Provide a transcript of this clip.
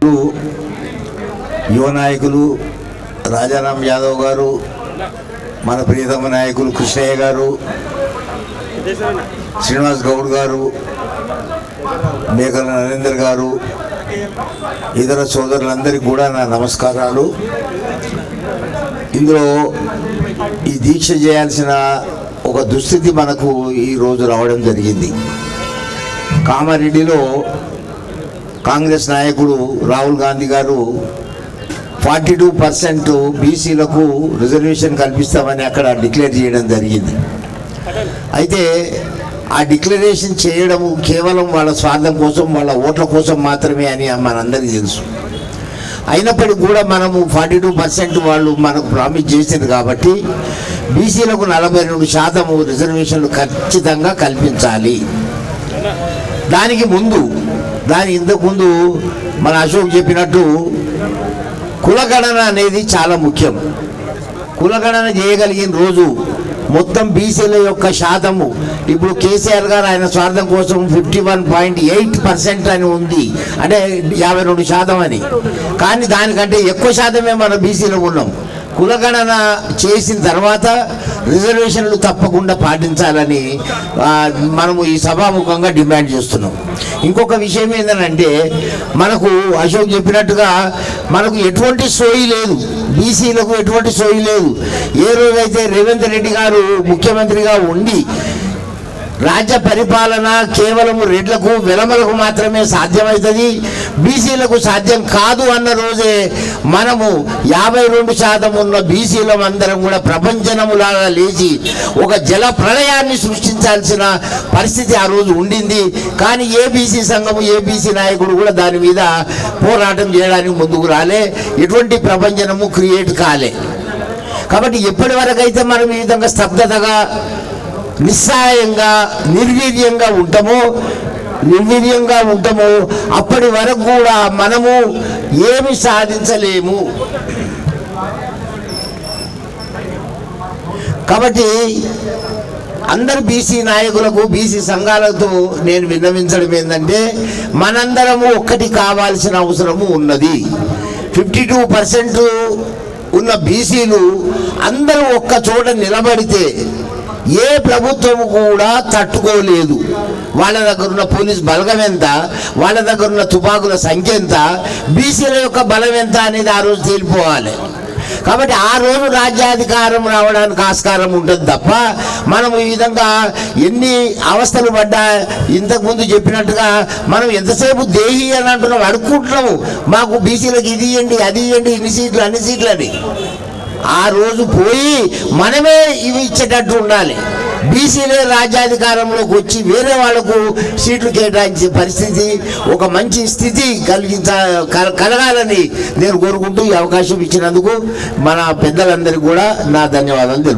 చెప్పినట్టు యువ నాయకులు రాజారాం యాదవ్ గారు, మన ప్రియతమ నాయకులు కృష్ణయ్య గారు, శ్రీనివాస్ గౌడ్ గారు, మేకల నరేందర్ గారు, ఇతర సోదరులందరికీ కూడా నా నమస్కారాలు. ఇందులో ఈ దీక్ష చేయాల్సిన ఒక దుస్థితి మనకు ఈరోజు రావడం జరిగింది. కామారెడ్డిలో కాంగ్రెస్ నాయకుడు రాహుల్ గాంధీ గారు 42% బీసీలకు రిజర్వేషన్ కల్పిస్తామని అక్కడ డిక్లేర్ చేయడం జరిగింది. అయితే ఆ డిక్లరేషన్ చేయడము కేవలం వాళ్ళ స్వార్థం కోసం, వాళ్ళ ఓట్ల కోసం మాత్రమే అని మనందరికీ తెలుసు. అయినప్పటికీ కూడా మనము 42% వాళ్ళు మనకు ప్రామిస్ చేసింది కాబట్టి బీసీలకు 42% రిజర్వేషన్లు ఖచ్చితంగా కల్పించాలి. ఇంతకుముందు మన అశోక్ చెప్పినట్టు కులగణన అనేది చాలా ముఖ్యం. కులగణన చేయగలిగిన రోజు మొత్తం బీసీల యొక్క శాతము, ఇప్పుడు కేసీఆర్ గారు ఆయన స్వార్థం కోసం 51.8% అని ఉంది, అంటే 52% అని. కానీ దానికంటే ఎక్కువ శాతమే మన బీసీలో ఉన్నాం. కులగణన చేసిన తర్వాత రిజర్వేషన్లు తప్పకుండా పాటించాలని మనము ఈ సభాముఖంగా డిమాండ్ చేస్తున్నాం. ఇంకొక విషయం ఏంటంటే, మనకు అశోక్ చెప్పినట్టుగా మనకు ఎటువంటి సోయి లేదు, బీసీలకు ఎటువంటి సోయి లేదు. ఏ రోజైతే రేవంత్ రెడ్డి గారు ముఖ్యమంత్రిగా ఉండి రాజ్య పరిపాలన కేవలం రెడ్లకు వెలమలకు మాత్రమే సాధ్యమవుతుంది, బీసీలకు సాధ్యం కాదు అన్న రోజే మనము 52% ఉన్న బీసీలం అందరం కూడా ప్రపంచనములాగా లేచి ఒక జల ప్రళయాన్ని సృష్టించాల్సిన పరిస్థితి ఆ రోజు ఉండింది. కానీ ఏ బీసీ సంఘము, ఏ బీసీ నాయకుడు కూడా దాని మీద పోరాటం చేయడానికి ముందుకు రాలే, ఎటువంటి ప్రపంచనము క్రియేట్ కాలే. కాబట్టి ఎప్పటి వరకు అయితే మనం ఈ విధంగా స్తబ్దతగా, నిస్సహాయంగా, నిర్వీర్యంగా ఉంటామో అప్పటి వరకు కూడా మనము ఏమి సాధించలేము. కాబట్టి అందరు బీసీ నాయకులకు, బీసీ సంఘాలతో నేను విన్నవించడం ఏంటంటే, మనందరము ఒక్కటి కావాల్సిన అవసరము ఉన్నది. 52% ఉన్న బీసీలు అందరూ ఒక్క చోట నిలబడితే ఏ ప్రభుత్వము కూడా తట్టుకోలేదు. వాళ్ళ దగ్గర ఉన్న పోలీస్ బలగం ఎంత, వాళ్ళ దగ్గర ఉన్న తుపాకుల సంఖ్య ఎంత, బీసీల యొక్క బలం ఎంత అనేది ఆ రోజు తేలిపోవాలి. కాబట్టి ఆ రోజు రాజ్యాధికారం రావడానికి ఆస్కారం ఉంటుంది తప్ప మనం ఈ విధంగా ఎన్ని అవస్థలు పడ్డా, ఇంతకుముందు చెప్పినట్టుగా మనం ఎంతసేపు దేహి అని అంటున్నాం, అడుక్కుంటున్నాము, మాకు బీసీలకు ఇది ఇవ్వండి, అది ఇవ్వండి, ఇన్ని సీట్లు అన్ని సీట్లు అని. ఆ రోజు పోయి మనమే ఇవి ఇచ్చేటట్టు ఉండాలి. బీసీలే రాజ్యాధికారంలోకి వచ్చి వేరే వాళ్లకు సీట్లు కేటాయించే పరిస్థితి, ఒక మంచి స్థితి కలగాలని నేను కోరుకుంటూ ఈ అవకాశం ఇచ్చినందుకు మన పెద్దలందరికీ కూడా నా ధన్యవాదాలు తెలుపు.